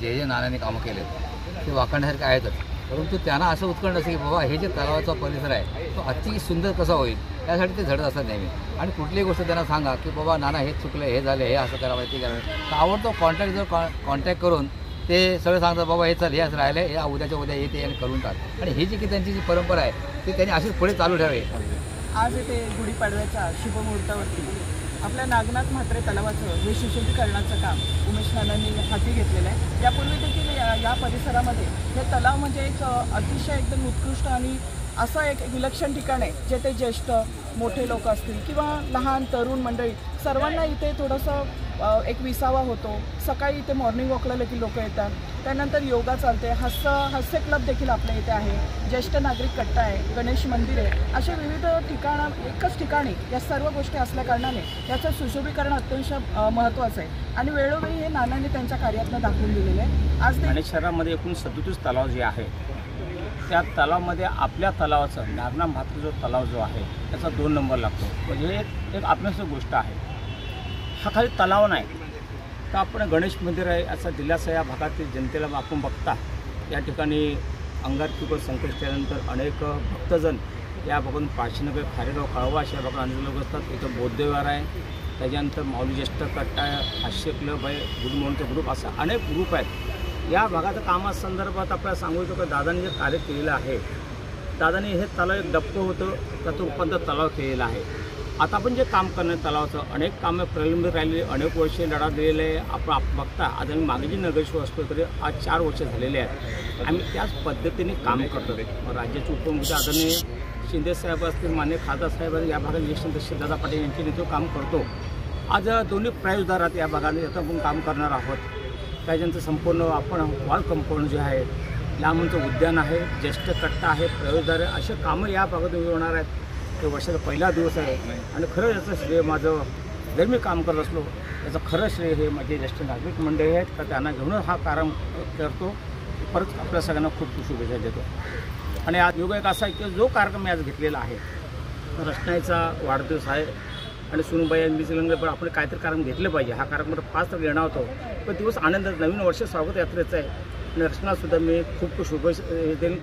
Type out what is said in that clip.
जे नानांनी कामं केलेत ते वाखाणण्यासारखे आहेतच, परंतु त्यांना असं उत्कंठ असतं की बाबा हे जे तलावाचा परिसर आहे तो अति सुंदर कसा होईल यासाठी ते झटत असतात नेहमी. आणि कुठलीही गोष्ट त्यांना सांगा की बाबा नाना हे चुकलं, हे झालं, हे असं करावं, ते करावं, तर आवडतो कॉन्टॅक्ट करून ते सगळं सांगतात बाबा हे चल, हे असं राहिलं, हे उद्याच्या उद्या येते आणि करून टाक. आणि ही जी की त्यांची जी परंपरा आहे ती त्यांनी अशीच पुढे चालू ठेवावी. आज येथे गुढीपाडव्याच्या शुभमुहूर्तावरती आपल्या नागनाथ म्हात्रे तलावाचं हे सुशोभीकरणाचं काम उमेश नानांनी हाती घेतलेलं आहे. यापूर्वी देखील या परिसरामध्ये हे तलाव म्हणजे एक अतिशय एकदम उत्कृष्ट आणि असं एक विलक्षण ठिकाण आहे जे ते ज्येष्ठ मोठे लोक असतील किंवा लहान तरुण मंडळी सर्वांना इथे थोडंसं एक विसावा होतो. सकाळी इथे मॉर्निंग वॉकला देखील लोक येतात, त्यानंतर योगा चालते, हास्य क्लब देखील आपल्या इथे आहे, ज्येष्ठ नागरिक कट्टा आहे, गणेश मंदिर आहे, असे विविध एकच ठिकाणी या सर्व गोष्टी असल्याकारणाने याचं सुशोभीकरण अत्यंत महत्त्वाचं आहे आणि वेळोवेळी हे नानांनी त्यांच्या कार्यातनं दाखवून दिलेलं आहे. आज ठाणे शहरामध्ये एकूण 37 तलाव जे आहे त्या तलावामध्ये आपल्या तलावाचं नागनाथ म्हात्रे जो तलाव जो आहे त्याचा 2 नंबर लागतो. म्हणजे एक आपल्याच गोष्ट आहे. हा खाली तलाव नाही तर आपण गणेश मंदिर आहे असा दिलासा या भागातील जनतेला आपण बघता. या ठिकाणी अंगारकी संकष्टीनंतर अनेक भक्तजन या भागातून पाचशीनगर, खारेगाव, कळवा अशा भागात अनेक लोक असतात. इथं बौद्धविहार आहे, त्याच्यानंतर माऊली ज्येष्ठ कट्टा आहे, हास्य क्लब आहे, गुड मॉर्निंगचा ग्रुप, असा अनेक ग्रुप आहेत. या भागाच्या कामासंदर्भात आपल्याला सांगू इच्छितो की दादांनी जे कार्य केलेलं आहे, दादांनी हे तलाव एक डबकं होतं त्याचं रूपांतर तलाव केलेलं आहे. आता आपण जे काम करणार तलावाचं अनेक कामं प्रलंबित राहिलेली, अनेक वर्षे लढा दिलेले आहे. आपण बघता आज आम्ही मागे जी नगरसेवक असतो तरी आज 4 वर्ष झालेले आहेत. आम्ही त्याच पद्धतीने काम करतो. राज्याचे उपमुख्यमंत्री आदरणीय शिंदेसाहेब असतील, मान्य खासदार साहेब या भागात ज्येष्ठ दादा पाटील यांच्या नेतृत्व काम करतो. आज दोन्ही प्रायोजकदार आहेत या भागाने, याचं आपण काम करणार आहोत. त्याच्यानंतर संपूर्ण आपण वॉल कंपाऊंड जे आहे, लांबचं उद्यान आहे, ज्येष्ठ कट्टा आहे, प्रयोगदार आहे, असे कामं या भागातून होणार आहेत. ते वर्षाचा पहिला दिवस आहे आणि खरं याचं श्रेय माझं जर मी काम करत असलो याचं खरं श्रेय हे माझे ज्येष्ठ नागरिक मंडळी आहेत का त्यांना घेऊनच हा कार्यक्रम करतो. परत आपल्या सगळ्यांना खूप शुभेच्छा देतो. आणि आज योग एक असा आहे की जो कार्यक्रम मी आज घेतलेला आहे, रचनाईचा वाढदिवस आहे आणि सुनबाई आणि मिसलंग पण आपण काहीतरी कार्यक्रम घेतले पाहिजे. हा कार्यक्रम 5 तारखेला येणार होतो पण दिवस आनंद नवीन वर्ष स्वागत यात्रेचं आहे आणि रचनासुद्धा मी खूप शुभेच्छा देईल.